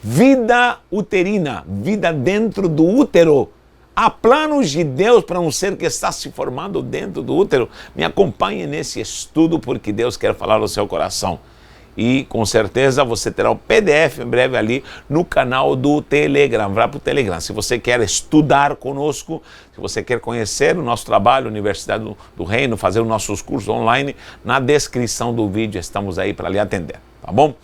vida uterina, vida dentro do útero. Há planos de Deus para um ser que está se formando dentro do útero. Me acompanhe nesse estudo porque Deus quer falar ao seu coração. E com certeza você terá o PDF em breve ali no canal do Telegram. Vá para o Telegram. Se você quer estudar conosco, se você quer conhecer o nosso trabalho, Universidade do Reino, fazer os nossos cursos online, na descrição do vídeo estamos aí para lhe atender, tá bom?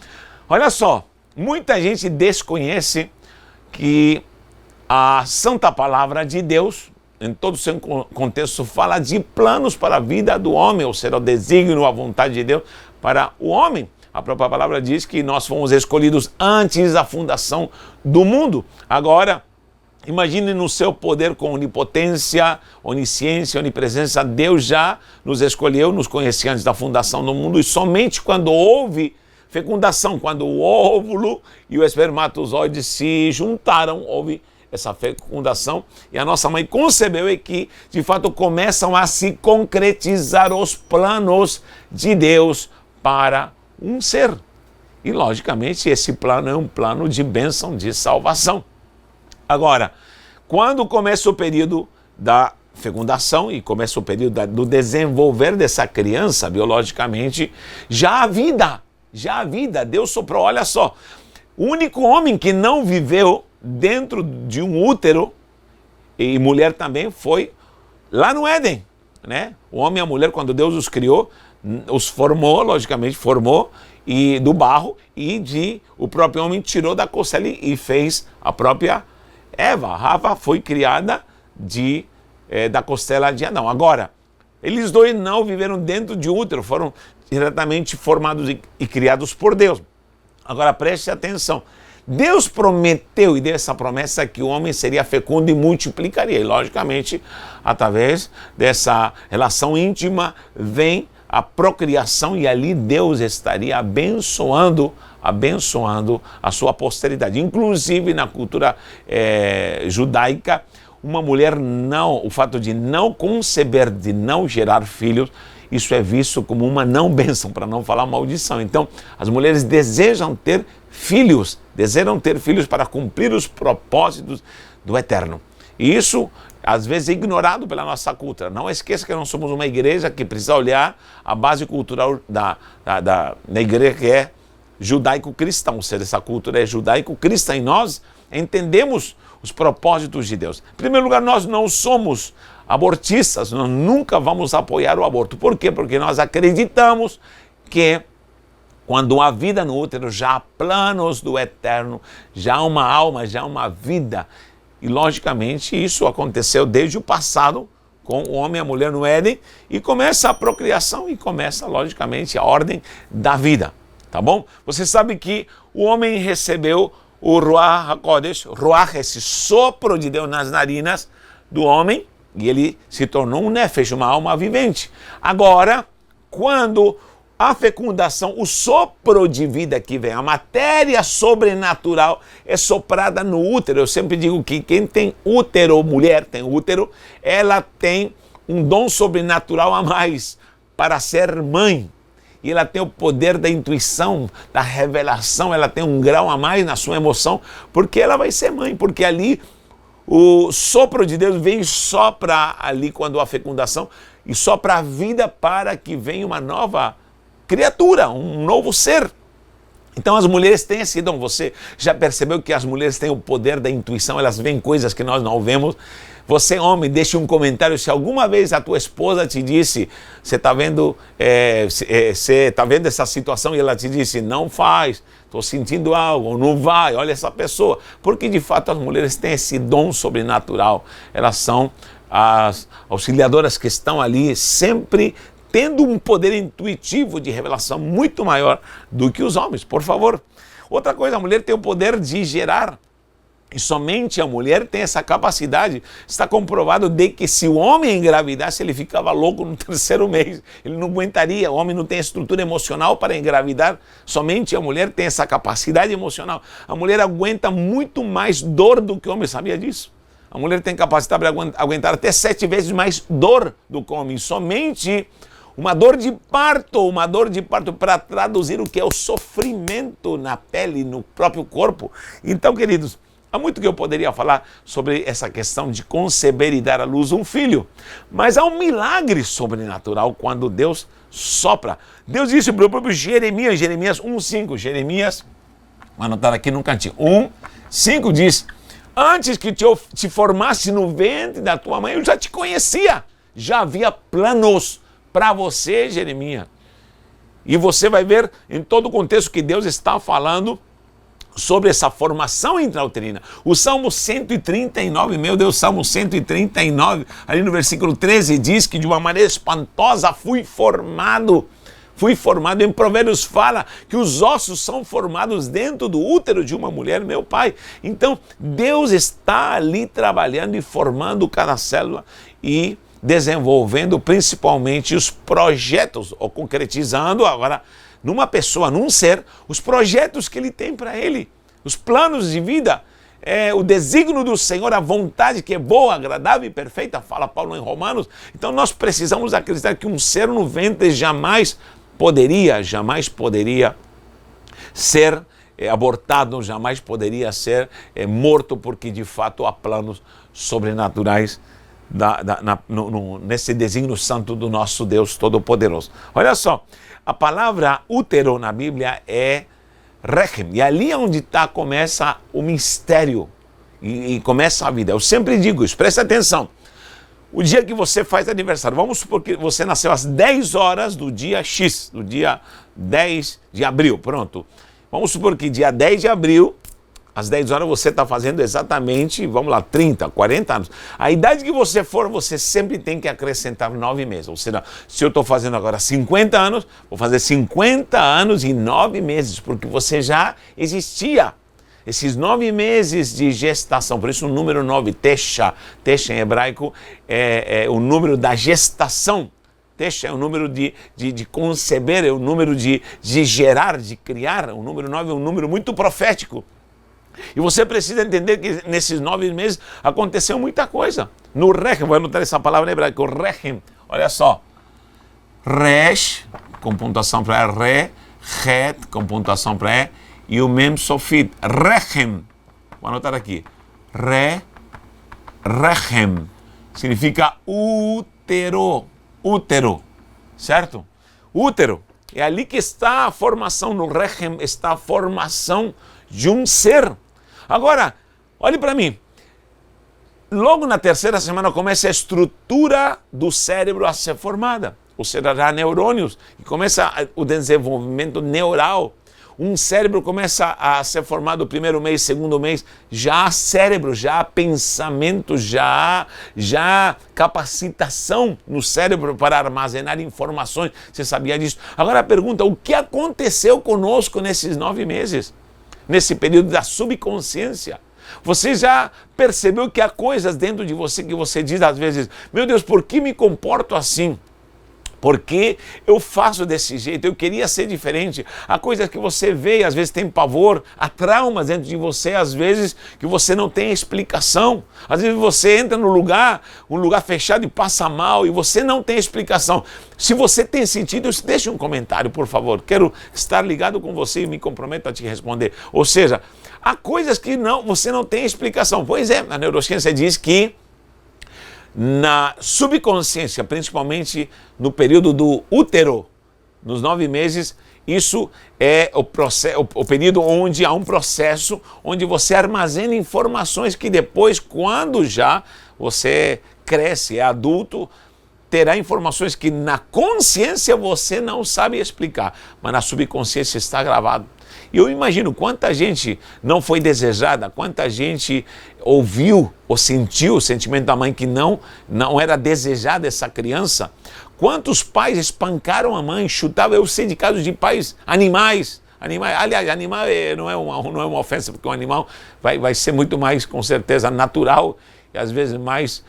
Olha só, muita gente desconhece que a Santa Palavra de Deus, em todo o seu contexto, fala de planos para a vida do homem, ou seja, o desígnio, a vontade de Deus para o homem. A própria palavra diz que nós fomos escolhidos antes da fundação do mundo. Agora, imagine no seu poder com onipotência, onisciência, onipresença, Deus já nos escolheu, nos conhecia antes da fundação do mundo, e somente quando houve fecundação, quando o óvulo e o espermatozoide se juntaram, houve essa fecundação, e a nossa mãe concebeu e que, de fato, começam a se concretizar os planos de Deus para um ser. E, logicamente, esse plano é um plano de bênção, de salvação. Agora, quando começa o período da fecundação e começa o período do desenvolver dessa criança, biologicamente, já há vida, Deus soprou. Olha só, o único homem que não viveu dentro de um útero, e mulher também, foi lá no Éden, né? O homem e a mulher, quando Deus os criou, os formou, logicamente formou, e do barro, e o próprio homem tirou da costela e fez a própria Eva. Rava foi criada da costela de Adão. Agora, eles dois não viveram dentro de útero, foram diretamente formados e criados por Deus. Agora preste atenção, Deus prometeu e deu essa promessa que o homem seria fecundo e multiplicaria, e logicamente, através dessa relação íntima, vem a procriação, e ali Deus estaria abençoando a sua posteridade. Inclusive na cultura judaica, uma mulher o fato de não conceber, de não gerar filhos, isso é visto como uma não bênção, para não falar maldição. Então, as mulheres desejam ter filhos para cumprir os propósitos do Eterno. E isso, às vezes, é ignorado pela nossa cultura. Não esqueça que nós somos uma igreja que precisa olhar a base cultural da igreja, que é judaico-cristã, ou seja, essa cultura é judaico-cristã, e nós entendemos os propósitos de Deus. Em primeiro lugar, nós não somos abortistas, nós nunca vamos apoiar o aborto. Por quê? Porque nós acreditamos que quando há vida no útero, já há planos do Eterno, já há uma alma, já há uma vida. E, logicamente, isso aconteceu desde o passado, com o homem e a mulher no Éden, e começa a procriação e começa, logicamente, a ordem da vida, tá bom? Você sabe que o homem recebeu o Ruach HaKodesh, Ruach, esse sopro de Deus nas narinas do homem, e ele se tornou um Nefesh, uma alma vivente. Agora, quando a fecundação, o sopro de vida que vem, a matéria sobrenatural é soprada no útero. Eu sempre digo que quem tem útero, mulher tem útero, ela tem um dom sobrenatural a mais para ser mãe. E ela tem o poder da intuição, da revelação, ela tem um grau a mais na sua emoção, porque ela vai ser mãe, porque ali o sopro de Deus vem e sopra ali quando há fecundação, e sopra a vida para que venha uma nova criatura, um novo ser. Então as mulheres têm esse dom. Você já percebeu que as mulheres têm o poder da intuição, elas veem coisas que nós não vemos? Você, homem, deixe um comentário se alguma vez a tua esposa te disse, você está vendo essa situação, e ela te disse, não faz, estou sentindo algo, não vai, olha essa pessoa. Porque de fato as mulheres têm esse dom sobrenatural, elas são as auxiliadoras que estão ali sempre tendo um poder intuitivo de revelação muito maior do que os homens, por favor. Outra coisa, a mulher tem o poder de gerar, e somente a mulher tem essa capacidade. Está comprovado de que se o homem engravidasse, ele ficava louco no terceiro mês, ele não aguentaria, o homem não tem estrutura emocional para engravidar, somente a mulher tem essa capacidade emocional. A mulher aguenta muito mais dor do que o homem, sabia disso? A mulher tem capacidade para aguentar até 7 vezes mais dor do que o homem. Somente uma dor de parto para traduzir o que é o sofrimento na pele, no próprio corpo. Então, queridos, há muito que eu poderia falar sobre essa questão de conceber e dar à luz um filho, mas há um milagre sobrenatural quando Deus sopra. Deus disse para o próprio Jeremias 1:5, Jeremias, vou anotar aqui no cantinho, 1:5 diz: antes que te formasse no ventre da tua mãe, eu já te conhecia, já havia planos para você, Jeremias. E você vai ver em todo o contexto que Deus está falando sobre essa formação intrauterina. O Salmo 139, meu Deus, Salmo 139, ali no versículo 13, diz que de uma maneira espantosa fui formado. Em Provérbios fala que os ossos são formados dentro do útero de uma mulher, meu pai. Então, Deus está ali trabalhando e formando cada célula e desenvolvendo principalmente os projetos, ou concretizando agora numa pessoa, num ser, os projetos que ele tem para ele, os planos de vida, o desígnio do Senhor, a vontade que é boa, agradável e perfeita, fala Paulo em Romanos. Então nós precisamos acreditar que um ser no ventre jamais poderia ser abortado, jamais poderia ser morto, porque de fato há planos sobrenaturais nesse desígnio santo do nosso Deus Todo-Poderoso. Olha só, a palavra útero na Bíblia é rechem, e ali é onde começa o mistério e começa a vida. Eu sempre digo isso, presta atenção. O dia que você faz aniversário, vamos supor que você nasceu às 10 horas do dia X, do dia 10 de abril, pronto. Vamos supor que dia 10 de abril, às 10 horas você está fazendo exatamente, vamos lá, 30, 40 anos. A idade que você for, você sempre tem que acrescentar 9 meses. Ou seja, se eu estou fazendo agora 50 anos, vou fazer 50 anos e 9 meses, porque você já existia. Esses 9 meses de gestação, por isso o número 9, Tesha em hebraico, é o número da gestação. Tesha é o número de conceber, é o número de gerar, de criar. O número 9 é um número muito profético. E você precisa entender que nesses 9 meses aconteceu muita coisa. No Rechem, vou anotar essa palavra em hebraico, Rechem, olha só. Resh, com pontuação para Re, Het, com pontuação para E, e o Mem Sofit, Rechem. Vou anotar aqui. Rechem, significa útero, certo? Útero. É ali que está a formação, no Rechem está a formação de um ser. Agora, olhe para mim. Logo na terceira semana começa a estrutura do cérebro a ser formada. Ou seja, já neurônios, e começa o desenvolvimento neural. Um cérebro começa a ser formado no primeiro mês, segundo mês, já há cérebro, já há pensamento, já há capacitação no cérebro para armazenar informações. Você sabia disso? Agora a pergunta, o que aconteceu conosco nesses 9 meses? Nesse período da subconsciência? Você já percebeu que há coisas dentro de você que você diz às vezes, meu Deus, por que me comporto assim? Por que eu faço desse jeito? Eu queria ser diferente. Há coisas que você vê e às vezes tem pavor, há traumas dentro de você, às vezes que você não tem explicação. Às vezes você entra no lugar, um lugar fechado e passa mal e você não tem explicação. Se você tem sentido, deixe um comentário, por favor. Quero estar ligado com você e me comprometo a te responder. Ou seja, há coisas que você não tem explicação. Pois é, a neurociência diz que na subconsciência, principalmente no período do útero, nos 9 meses, isso é o período onde há um processo onde você armazena informações que depois, quando já você cresce, é adulto, terá informações que na consciência você não sabe explicar, mas na subconsciência está gravado. E eu imagino quanta gente não foi desejada, quanta gente ouviu ou sentiu o sentimento da mãe que não era desejada essa criança. Quantos pais espancaram a mãe, chutavam? Eu sei de casos de pais animais. Aliás, animal não é uma ofensa, porque o animal vai ser muito mais, com certeza, natural e às vezes mais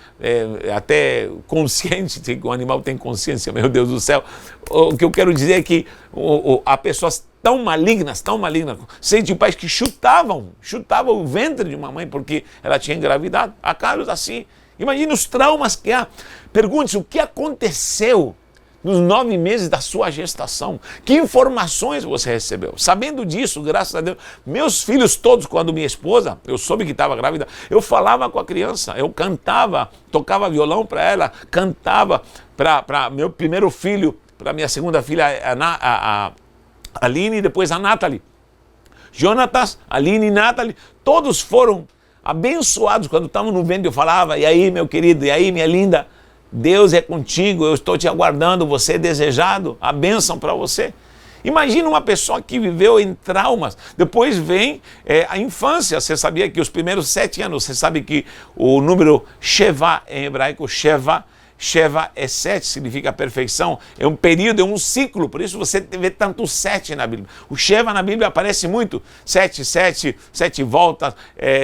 até consciente, que o animal tem consciência, meu Deus do céu. O que eu quero dizer é que há pessoas tão malignas, sei de pais que chutavam o ventre de uma mãe porque ela tinha engravidado. Há casos assim. Imagine os traumas que há. Pergunte-se o que aconteceu nos 9 meses da sua gestação. Que informações você recebeu? Sabendo disso, graças a Deus, meus filhos todos, quando minha esposa, eu soube que estava grávida, eu falava com a criança, eu cantava, tocava violão para ela, cantava para meu primeiro filho, para minha segunda filha, a Aline, e depois a Natalie. Jonatas, Aline e Natalie, todos foram abençoados quando estavam no ventre. Eu falava, e aí meu querido, e aí minha linda, Deus é contigo, eu estou te aguardando, você é desejado, a bênção para você. Imagina uma pessoa que viveu em traumas, depois vem a infância. Você sabia que os primeiros 7 anos, você sabe que o número Sheva em hebraico, Sheva é 7, significa perfeição, é um período, é um ciclo, por isso você vê tanto 7 na Bíblia. O Sheva na Bíblia aparece muito, 7 voltas,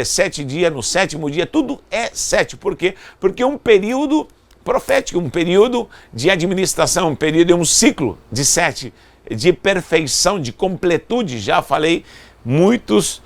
7 dias, no 7º dia, tudo é 7. Por quê? Porque é um período profético, um período de administração, um período, um ciclo de 7, de perfeição, de completude. Já falei muitos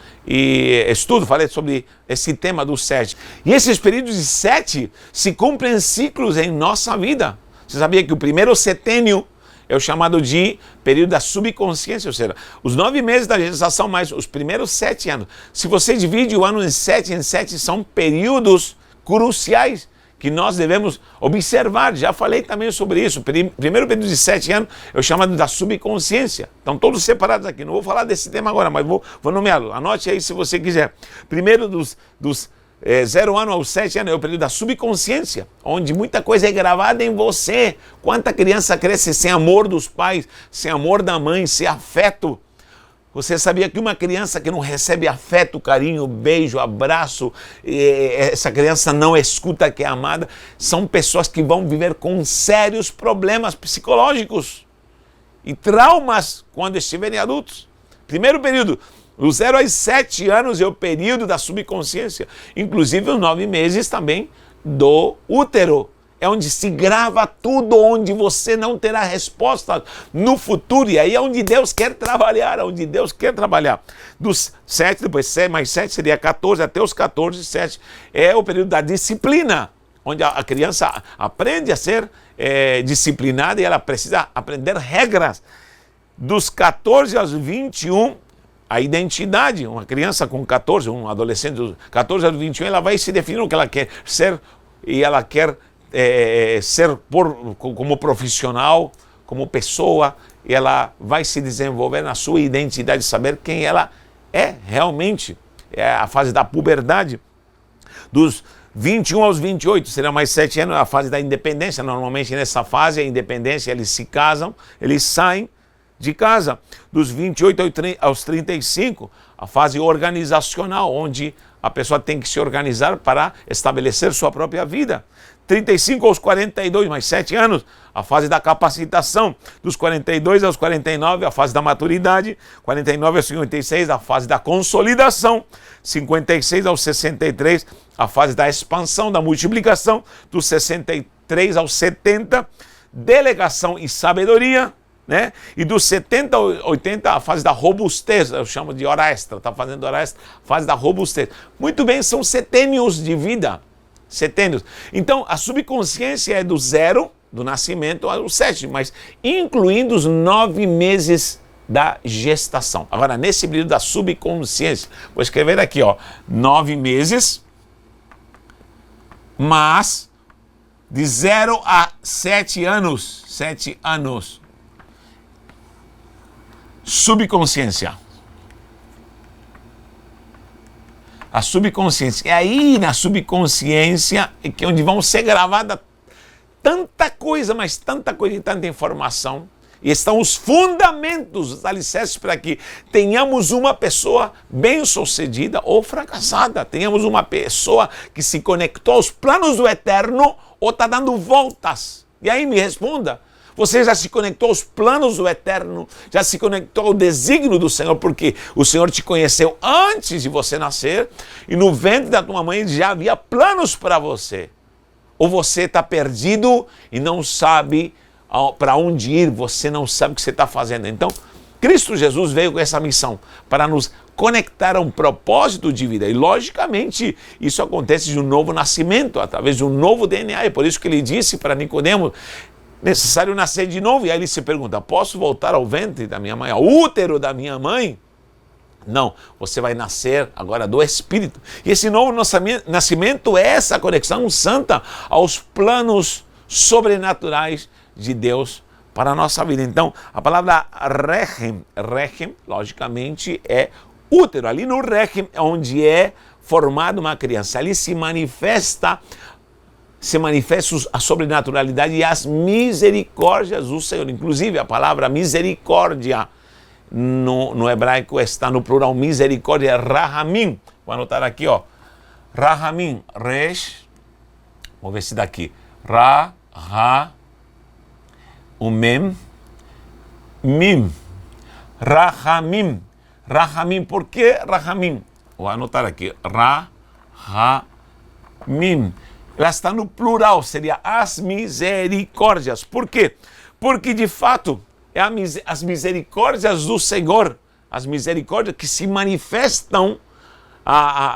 falei sobre esse tema do 7. E esses períodos de 7 se cumprem ciclos em nossa vida. Você sabia que o primeiro setênio é o chamado de período da subconsciência, ou seja, os 9 meses da gestação mais os primeiros 7 anos. Se você divide o ano em 7, são períodos cruciais que nós devemos observar. Já falei também sobre isso. Primeiro período de 7 anos é o chamado da subconsciência. Estão todos separados aqui. Não vou falar desse tema agora, mas vou nomeá-lo. Anote aí se você quiser. Primeiro dos 0 anos aos 7 anos é o período da subconsciência, onde muita coisa é gravada em você. Quanta criança cresce sem amor dos pais, sem amor da mãe, sem afeto. Você sabia que uma criança que não recebe afeto, carinho, beijo, abraço, essa criança não escuta que é amada, são pessoas que vão viver com sérios problemas psicológicos e traumas quando estiverem adultos. Primeiro período, dos 0 aos 7 anos é o período da subconsciência, inclusive os 9 meses também do útero. É onde se grava tudo, onde você não terá resposta no futuro. E aí é onde Deus quer trabalhar, Dos 7, depois 7 mais 7 seria 14, até os 14, 7 é o período da disciplina, onde a criança aprende a ser disciplinada e ela precisa aprender regras. Dos 14 aos 21, a identidade. Uma criança com 14, um adolescente dos 14 aos 21, ela vai se definir o que ela quer ser e ela quer ser como profissional, como pessoa, e ela vai se desenvolver na sua identidade, saber quem ela é realmente. É a fase da puberdade. Dos 21 aos 28, será mais 7 anos, a fase da independência. Normalmente nessa fase, a independência, eles se casam, eles saem de casa. Dos 28 aos 35, a fase organizacional, onde a pessoa tem que se organizar para estabelecer sua própria vida. 35 aos 42, mais 7 anos, a fase da capacitação. Dos 42 aos 49, a fase da maturidade. 49 aos 56, a fase da consolidação. 56 aos 63, a fase da expansão, da multiplicação. Dos 63 aos 70, delegação e sabedoria, né? E dos 70 a 80, a fase da robustez, eu chamo de hora extra, está fazendo hora extra, fase da robustez. Muito bem, são setênios de vida. Setênios. Então, a subconsciência é do 0, do nascimento, ao 7, mas incluindo os 9 meses da gestação. Agora, nesse período da subconsciência, vou escrever aqui, 9 meses, mas de 0 a 7 anos, subconsciência. A subconsciência. E aí, na subconsciência, é que onde vão ser gravadas tanta coisa, mas tanta coisa e tanta informação. E estão os fundamentos, os alicerces para que tenhamos uma pessoa bem-sucedida ou fracassada. Tenhamos uma pessoa que se conectou aos planos do eterno ou está dando voltas. E aí me responda. Você já se conectou aos planos do eterno, já se conectou ao desígnio do Senhor, porque o Senhor te conheceu antes de você nascer e no ventre da tua mãe já havia planos para você. Ou você está perdido e não sabe para onde ir, você não sabe o que você está fazendo. Então, Cristo Jesus veio com essa missão para nos conectar a um propósito de vida. E, logicamente, isso acontece de um novo nascimento, através de um novo DNA. É por isso que ele disse para Nicodemo, necessário nascer de novo. E aí ele se pergunta, posso voltar ao ventre da minha mãe, ao útero da minha mãe? Não, você vai nascer agora do Espírito. E esse novo nascimento é essa conexão santa aos planos sobrenaturais de Deus para a nossa vida. Então, a palavra rechem, logicamente, é útero. Ali no rechem é onde é formada uma criança. Ali se manifesta a sobrenaturalidade e as misericórdias do Senhor. Inclusive, a palavra misericórdia no hebraico está no plural misericórdia, rahamim. Vou anotar aqui, ó. Rahamim, resh, vou ver se daqui. Mem, mim. Rahamim. Rahamim, por que rahamim? Vou anotar aqui. Rahamim. Ela está no plural, seria as misericórdias. Por quê? Porque, de fato, é as misericórdias do Senhor, as misericórdias que se manifestam,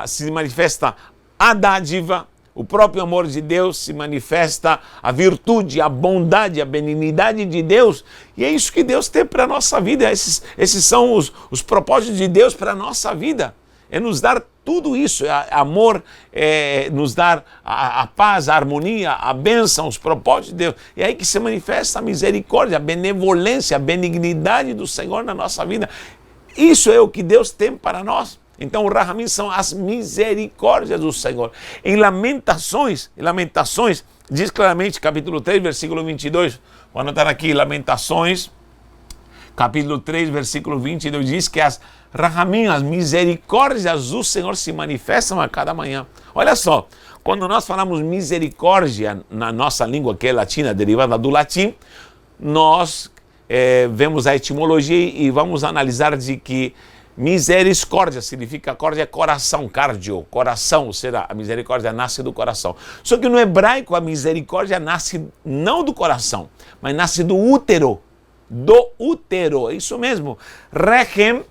se manifesta a dádiva, o próprio amor de Deus, se manifesta a virtude, a bondade, a benignidade de Deus. E é isso que Deus tem para a nossa vida. Esses são os propósitos de Deus para a nossa vida. É nos dar tudo isso, amor, nos dar a paz, a harmonia, a bênção, os propósitos de Deus. É aí que se manifesta a misericórdia, a benevolência, a benignidade do Senhor na nossa vida. Isso é o que Deus tem para nós. Então, o Rahamim são as misericórdias do Senhor. Em Lamentações, diz claramente, capítulo 3, versículo 22, vou anotar aqui, Lamentações, capítulo 3, versículo 22, diz que as Rahamim, as misericórdias do Senhor se manifestam a cada manhã. Olha só, quando nós falamos misericórdia na nossa língua, que é latina, derivada do latim, nós vemos a etimologia e vamos analisar de que misericórdia significa córdia, coração, cardio, coração, ou seja, a misericórdia nasce do coração. Só que no hebraico a misericórdia nasce não do coração, mas nasce do útero. Do útero, é isso mesmo. Rechem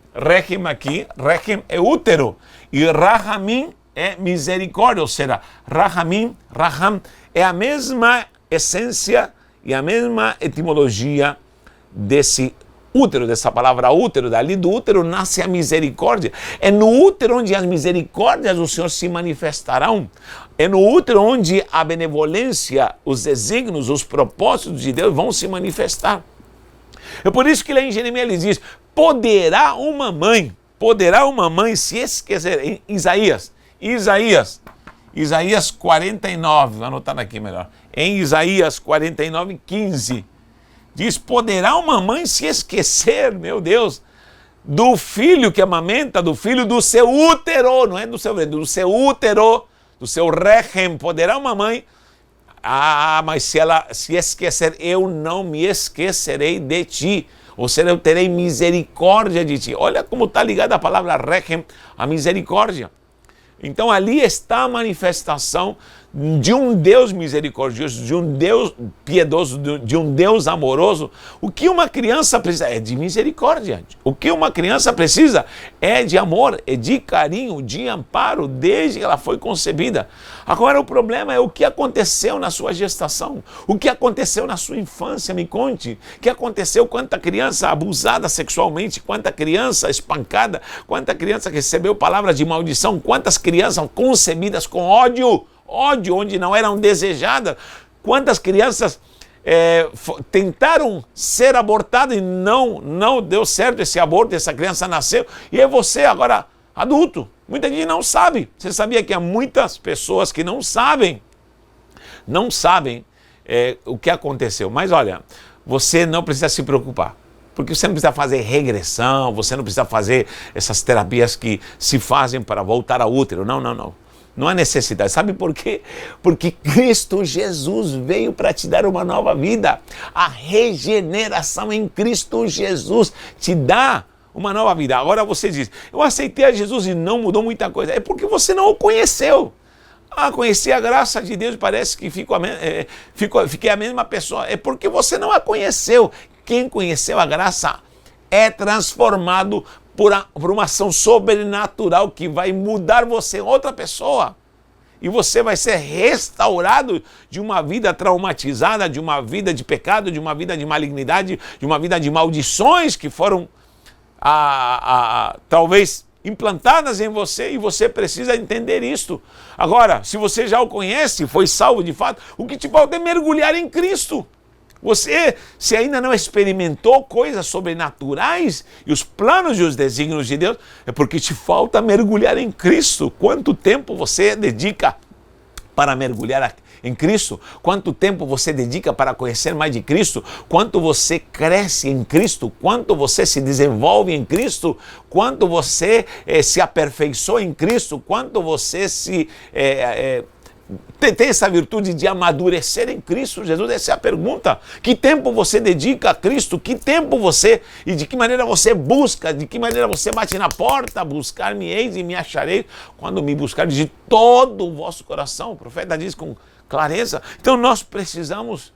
aqui, rechem é útero. E rahamim é misericórdia, ou seja, raham é a mesma essência e a mesma etimologia desse útero, dessa palavra útero. Dali do útero nasce a misericórdia. É no útero onde as misericórdias do Senhor se manifestarão. É no útero onde a benevolência, os desígnios, os propósitos de Deus vão se manifestar. É por isso que lá em Jeremias ele diz, poderá uma mãe se esquecer, em Isaías 49, vou anotar aqui melhor, em Isaías 49, 15, diz, poderá uma mãe se esquecer, meu Deus, do filho que amamenta, do filho do seu útero, não é do seu ventre, do seu útero, do seu rechem, poderá uma mãe. Mas se ela se esquecer, eu não me esquecerei de ti. Ou seja, eu terei misericórdia de ti. Olha como está ligada a palavra rechem, a misericórdia. Então ali está a manifestação de um Deus misericordioso, de um Deus piedoso, de um Deus amoroso. O que uma criança precisa é de misericórdia. O que uma criança precisa é de amor, é de carinho, de amparo, desde que ela foi concebida. Agora o problema é o que aconteceu na sua gestação, o que aconteceu na sua infância, me conte. O que aconteceu, quanta criança abusada sexualmente, quanta criança espancada, quanta criança recebeu palavras de maldição, quantas crianças concebidas com ódio onde não eram desejadas, quantas crianças tentaram ser abortadas e não deu certo esse aborto, essa criança nasceu, e é você agora adulto. Muita gente não sabe. Você sabia que há muitas pessoas que não sabem o que aconteceu. Mas olha, você não precisa se preocupar, porque você não precisa fazer regressão, você não precisa fazer essas terapias que se fazem para voltar ao útero. Não. Não há necessidade. Sabe por quê? Porque Cristo Jesus veio para te dar uma nova vida. A regeneração em Cristo Jesus te dá uma nova vida. Agora você diz, eu aceitei a Jesus e não mudou muita coisa. É porque você não o conheceu. Conhecer a graça de Deus parece que fiquei a mesma pessoa. É porque você não a conheceu. Quem conheceu a graça é transformado por uma ação sobrenatural que vai mudar você em outra pessoa. E você vai ser restaurado de uma vida traumatizada, de uma vida de pecado, de uma vida de malignidade, de uma vida de maldições que foram talvez implantadas em você, e você precisa entender isto. Agora, se você já o conhece, foi salvo de fato, o que te falta é mergulhar em Cristo. Você, se ainda não experimentou coisas sobrenaturais e os planos e os desígnios de Deus, é porque te falta mergulhar em Cristo. Quanto tempo você dedica para mergulhar em Cristo? Quanto tempo você dedica para conhecer mais de Cristo? Quanto você cresce em Cristo? Quanto você se desenvolve em Cristo? Quanto você se aperfeiçoa em Cristo? Quanto você tem essa virtude de amadurecer em Cristo Jesus? Essa é a pergunta. Que tempo você dedica a Cristo? Que tempo você, e de que maneira você busca, de que maneira você bate na porta? Buscar-me-eis e me achareis quando me buscardes de todo o vosso coração. O profeta diz com clareza. Então nós precisamos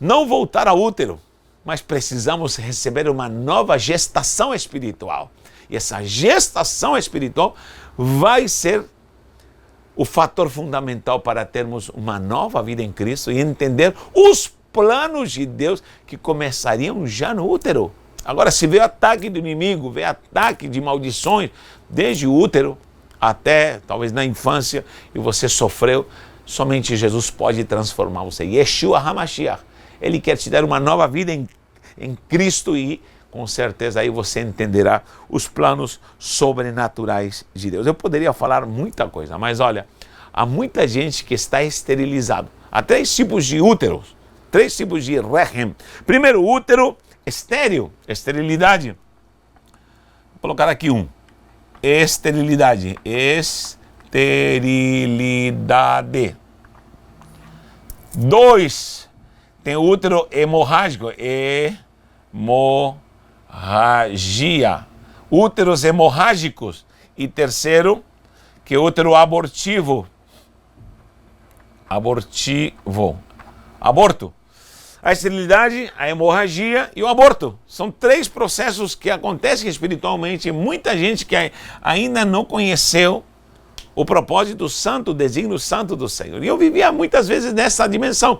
não voltar ao útero, mas precisamos receber uma nova gestação espiritual. E essa gestação espiritual vai ser o fator fundamental para termos uma nova vida em Cristo e entender os planos de Deus que começariam já no útero. Agora, se vê ataque do inimigo, vê ataque de maldições, desde o útero até talvez na infância, e você sofreu, somente Jesus pode transformar você. Yeshua HaMashiach, Ele quer te dar uma nova vida em Cristo, e com certeza aí você entenderá os planos sobrenaturais de Deus. Eu poderia falar muita coisa, mas olha, há muita gente que está esterilizado. Há 3 tipos de úteros, 3 tipos de Rechem. Primeiro, útero estéril, esterilidade. Vou colocar aqui um. Esterilidade. Esterilidade. 2, tem o útero hemorrágico. Hemorragia. Úteros hemorrágicos. E terceiro, que é o útero abortivo. Aborto. A esterilidade, a hemorragia e o aborto. São 3 processos que acontecem espiritualmente. E muita gente que ainda não conheceu o propósito santo, o desígnio santo do Senhor. E eu vivia muitas vezes nessa dimensão.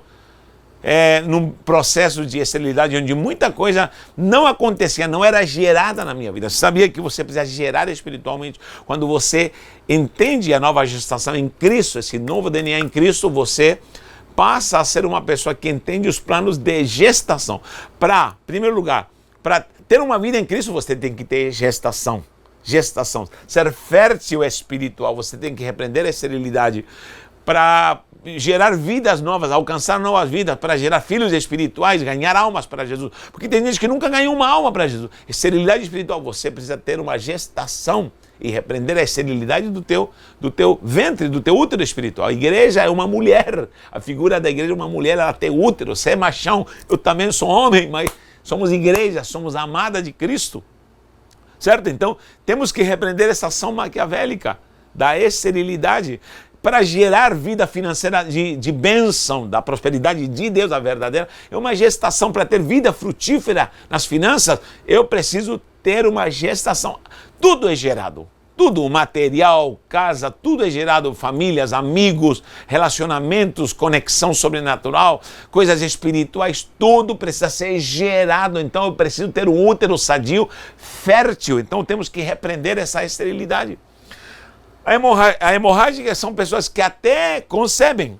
Num processo de esterilidade onde muita coisa não acontecia, não era gerada na minha vida. Você sabia que você precisa gerar espiritualmente? Quando você entende a nova gestação em Cristo, esse novo DNA em Cristo, você passa a ser uma pessoa que entende os planos de gestação. Em primeiro lugar, para ter uma vida em Cristo, você tem que ter gestação. Ser fértil espiritual, você tem que repreender a esterilidade. Para gerar vidas novas, alcançar novas vidas, para gerar filhos espirituais, ganhar almas para Jesus. Porque tem gente que nunca ganhou uma alma para Jesus. Esterilidade espiritual, você precisa ter uma gestação e repreender a esterilidade do teu ventre, do teu útero espiritual. A igreja é uma mulher, a figura da igreja é uma mulher, ela tem útero, você é machão, eu também sou homem, mas somos igreja, somos amada de Cristo. Certo? Então, temos que repreender essa ação maquiavélica da esterilidade para gerar vida financeira de bênção, da prosperidade de Deus, a verdadeira. É uma gestação para ter vida frutífera nas finanças. Eu preciso ter uma gestação. Tudo é gerado. Tudo, material, casa, tudo é gerado. Famílias, amigos, relacionamentos, conexão sobrenatural, coisas espirituais, tudo precisa ser gerado. Então eu preciso ter um útero sadio, fértil. Então temos que repreender essa esterilidade. A hemorrágica são pessoas que até concebem,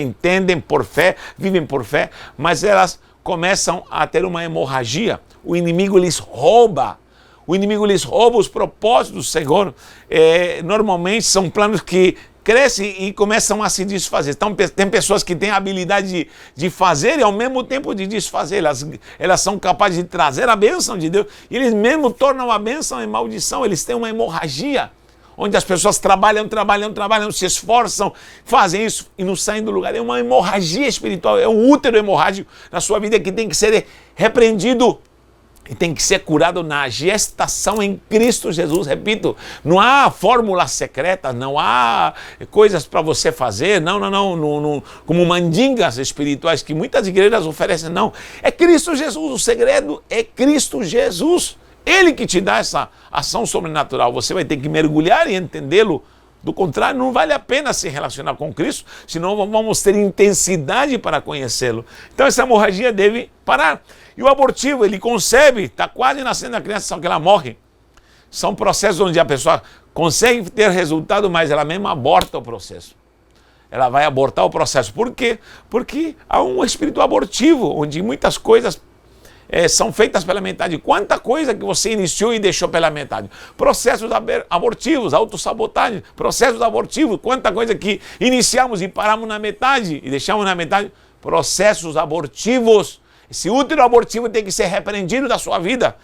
entendem por fé, vivem por fé, mas elas começam a ter uma hemorragia. O inimigo lhes rouba os propósitos do Senhor. Normalmente são planos que crescem e começam a se desfazer. Então, tem pessoas que têm a habilidade de fazer e ao mesmo tempo de desfazer. Elas são capazes de trazer a bênção de Deus e eles mesmo tornam a bênção em maldição. Eles têm uma hemorragia, onde as pessoas trabalham, se esforçam, fazem isso e não saem do lugar. É uma hemorragia espiritual, é um útero hemorrágico na sua vida que tem que ser repreendido e tem que ser curado na gestação em Cristo Jesus. Repito, não há fórmulas secretas, não há coisas para você fazer, não, como mandingas espirituais que muitas igrejas oferecem, não. É Cristo Jesus, o segredo é Cristo Jesus. Ele que te dá essa ação sobrenatural. Você vai ter que mergulhar e entendê-lo Do contrário, não vale a pena se relacionar com Cristo, senão vamos ter intensidade para conhecê-lo. Então essa hemorragia deve parar. E o abortivo, ele concebe, está quase nascendo a criança, só que ela morre. São processos onde a pessoa consegue ter resultado, mas ela mesma aborta o processo. Ela vai abortar o processo. Por quê? Porque há um espírito abortivo, onde muitas coisas são feitas pela metade. Quanta coisa que você iniciou e deixou pela metade. Processos abortivos, autossabotagem, processos abortivos. Quanta coisa que iniciamos e paramos na metade e deixamos na metade. Processos abortivos. Esse útero abortivo tem que ser repreendido da sua vida.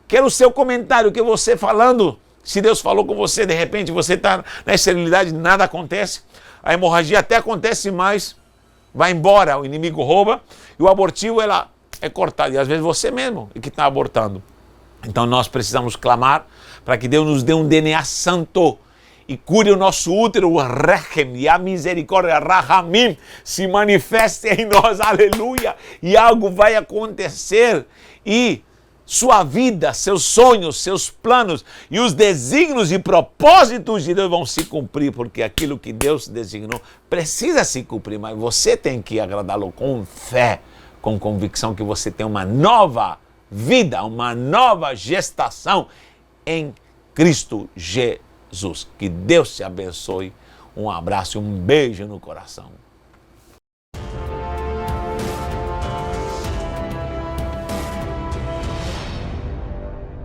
Quero o seu comentário, que você falando, se Deus falou com você, de repente você está na esterilidade, nada acontece. A hemorragia até acontece, mas vai embora, o inimigo rouba. E o abortivo, ela é cortado, e às vezes você mesmo é que está abortando. Então nós precisamos clamar para que Deus nos dê um DNA santo e cure o nosso útero, o rechem, e a misericórdia, rahamim, se manifeste em nós, aleluia, e algo vai acontecer, e sua vida, seus sonhos, seus planos e os desígnios e propósitos de Deus vão se cumprir, porque aquilo que Deus designou precisa se cumprir, mas você tem que agradá-lo com fé, com convicção que você tem uma nova vida, uma nova gestação em Cristo Jesus. Que Deus te abençoe. Um abraço e um beijo no coração.